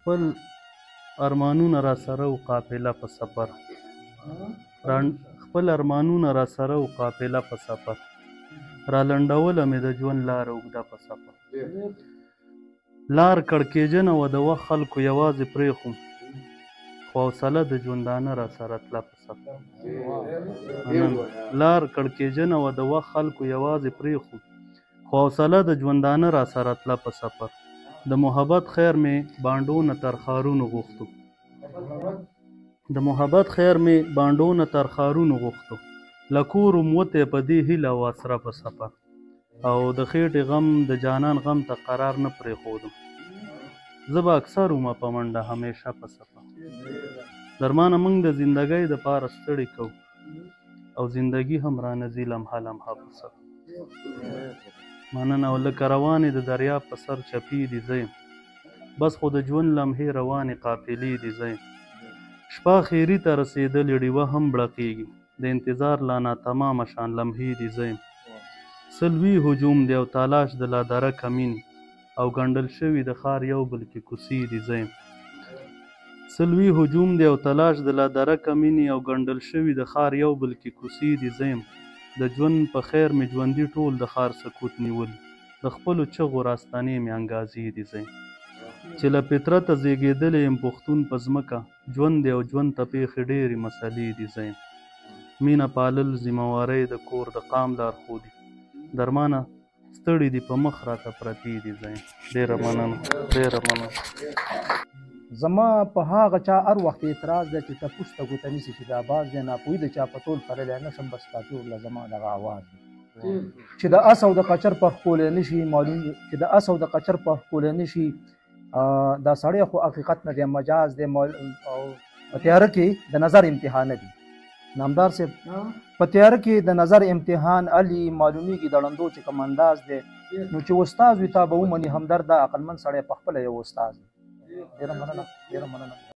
خپل ارمانونه را سره و قافله په سفر خپل ارمانونه را سره و قافله په سفر را لنډوله مې د ژوند لاره اوږده په سفر لار کړکېجنه وه د وخت خلکو یوازې پرېښوم خو حوصله د ژوندانه را سره تله په سفر لار کړکېجنه وه د وخت خلکو یوازې پرېښوم خو حوصله د ژوندانه را سره تله په سفر د محبت خیر مې بانډونه تر ښارونو غوښتو د محبت خیر مې بانډونه تر ښارونو غوښتو له کور وم وتی په دې هیله او اسره په سفر او د خېټې غم د جانان غم ته قرار نه پرېښودم زه به اکثر ومه په منډه همیشه په سفر درمانه موږ د زندګۍ دپاره ستړي کوو او زندګي هم رانه ځي لمحه لمحه په سفر مننه او لکه روانې د دریاب په سر چپې دي زه یم بس خو د ژوند لمحې روانې قافلې دي زه یم شپه خیري ته رسېدلې ډیوه هم بړقېږي د انتظار لا ناتمامه شان لمحې دي زه یم سلوي هجوم دی او تالاش د لادرکه مینې او ګنډل شوي د ښار یو بل کې کوڅې دي زه یم سلوي هجوم دی او تلاش د لادرکه مینې او ګنډل شوي د ښار یو بل کې کوڅې دي زه یم د ژوند په خیر مې ژوندي ټول د ښار سکوت نیولي د خپلو چغو راستنې مې انګازې دي زه یم چې له فطرته زیږېدلی یم پښتون په ځمکه ژوند دی او ژوند ته پېښې ډېرې مسلې دي زه یم مینه پالل ذمهوارۍ د کور د قام لارښودي درمانه ستړي دي په مخ راته پرتې دي زه یم ډېره مننه ډېره مننه زما په هغه چا هر وخت اعتراض دی چې ټپوس ته ګوته نیسي چې دا باز دی ناپوهي د چا په تول پللی نه شم بس کافي ورله زما دغه اواز دی چې د اس او د قچر په ښکولی نه شي معلوم چې د اس او د قچر په ښکولی نه شي دا سړی خو حقیقت نه دی مجاز دی او په تیاره کې د نظر امتحان نه دی نامدار صاحب په تیاره کې د نظر امتحان علي معلومیږي د ړندو چې کوم انداز دی نو چې استاد وي تا به ومني همدرد دا عقلمند سړی په خپله یو استاد دی ډېره مننه ډېره مننه